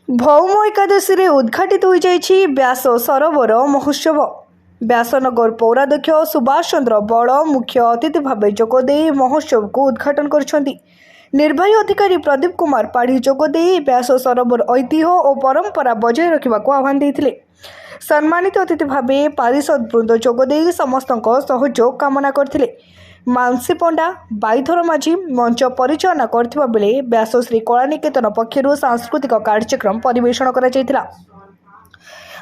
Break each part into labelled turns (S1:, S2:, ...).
S1: भौम एकादशी उद्घाटित हो जाइछि व्यास सरोवर महोत्सव। व्यासनगर पौराध्यक्ष सुभाष चंद्र बड़ मुख्य अतिथि भाव जोगदे महोत्सव को उद्घाटन करछन्ति। निर्वाही अधिकारी प्रदीप कुमार पाढ़ी जोगदे व्यास सरोवर ऐतिह्य और परंपरा बजाय रखा आह्वान देते। सम्मानित अतिथि भाव पारिषद वृंद जोगदे समस्त सहयोग कामना करते। मानसी पंडा बाईधर माझी मंच परिचालना करथिबा बेले व्यासश्री कलानिकेतन पक्षरु सांस्कृतिक कार्यक्रम परिवेषण करा जायतिला।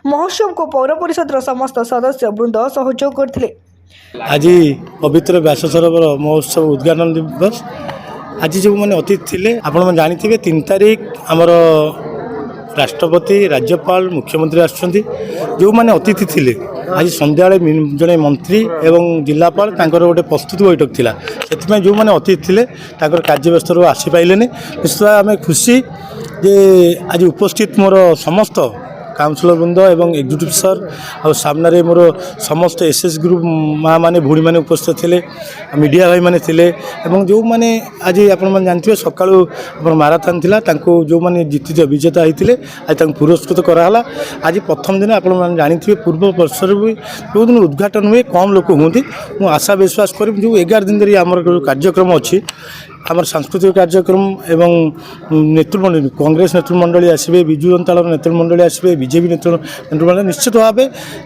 S1: महोत्सव को पौर परिषद समस्त सदस्य वृंद सहयोग करथिले।
S2: आज पवित्र व्यास सरोवर महोत्सव उद्घाटन दिवस। आज जो मैंने अतिथि थिले आपण जानी 3 तारीख आमर राष्ट्रपति राज्यपाल मुख्यमंत्री आसुछंती। जो मैंने अतिथि थिले आज संध्या जड़े मंत्री एवं जिलापाल तांकर गोटे प्रस्तुति बैठक थिला। से जो मैंने अतिथि थिले तांकर कार्य व्यस्त आसी पाइले। निश्चित आम खुशी जे आज उपस्थित मोर समस्त काउंसिलर वृंद एवं एग्जीक्यूटिव सर और सामने मोर समस्त एसएस ग्रुप माँ मैंने भूणी मैंने उपस्थित थे, मीडिया भाई मैंने थे एवं जो मैंने आज आप जानते सका माराथन थिला जो मैंने जीति विजेता होते आज पुरस्कृत कराला। आज प्रथम दिन आप जानते पूर्व वर्ष भी जो दिन उद्घाटन हुए कम लोक हूँ। मुझे आशा विश्वास करी जो 11 दिन धरी आम कार्यक्रम अच्छी आमर सांस्कृतिक कार्यक्रम एवं नेतृमंडली कांग्रेस नेतृमंडली आसवे, बिजु जनता दल नेतृमंडली आसवे, बीजेपी नेतृमंडली निश्चित भाव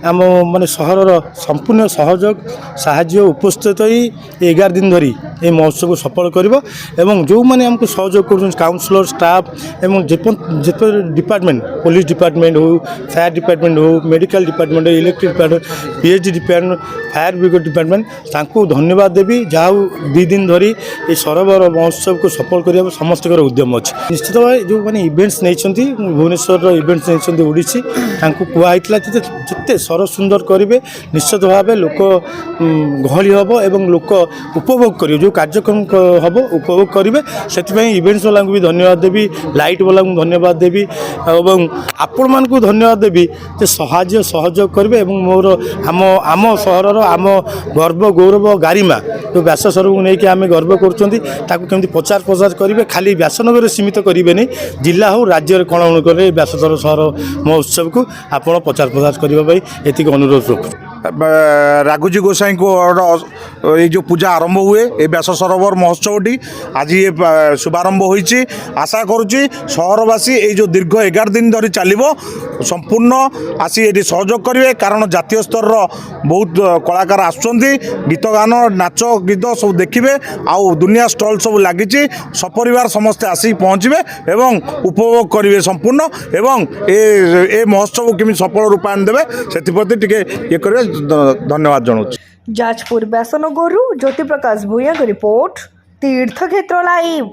S2: आम माने सहर संपूर्ण सहयोग साहाय्य उपस्थित ही 11 दिन धरी ये महोत्सव को सफल करिवो। एवं जो मैंने आमको सहयोग कर काउंसिलर स्टाफ एवं जिते डिपार्टमेंट पुलिस डिपार्टमेंट हो, फायर डिपार्टमेंट हो, मेडिकल डिपार्टमेंट हो, electric department, PhD department, fire brigade department तांको धन्यवाद देवी। जहाँ 2 दिन धरी ये सरोवर महोत्सव को सफल करने समस्त उद्यम अच्छे। निश्चित भाव जो मैंने इवेंट्स नहीं भुवनेश्वर इवेंट्स नहीं ओडिसी कहला जिते सर सुंदर करेंगे निश्चित भाव लोक गहली हम एवं लोक उपभोग करेंगे जो कार्यक्रम हम उपभोग करेंगे। से इवेंट्स वाला भी धन्यवाद देवी, लाइट वाला धन्यवाद देवी और आपण मान को धन्यवाद देवी जे साहाय्य सहयोग करेंगे। मोर आम आम सहर आम गर्व गौरव गारिमा जो व्यास सरोवर को लेकिन आम गर्व कर केमती प्रचार प्रसार करेंगे। खाली व्यासनगर सीमित करेंगे नहीं, जिला हो राज्य कौन करें व्यास सरोवर महोत्सव को आप प्रचार प्रसार करने ये अनुरोध रखु।
S3: राघुजी गोसाई को ये जो पूजा आरंभ हुए ये व्यास सरोवर महोत्सवटी आज ये शुभारंभ होइछि। आशा करुच्ची सहरवासी ये जो दीर्घ 11 दिन धरी चलो संपूर्ण आसी ये सहयोग करेंगे। कारण जातीय स्तर बहुत कलाकार आसुचंती, गीत गान नाच गीत सब देखिए आउ दुनिया स्टल सब लगी सपरिवार समस्ते आसी पहुँचे एवं उपभोग करेंगे संपूर्ण एवं ए महोत्सव केमी सफल रूपायन देवे से ये करेंगे। धन्यवाद जनाऊँ।
S1: जाजपुर व्यासनगर ज्योति प्रकाश भूया रिपोर्ट, तीर्थक्षेत्र लाइव।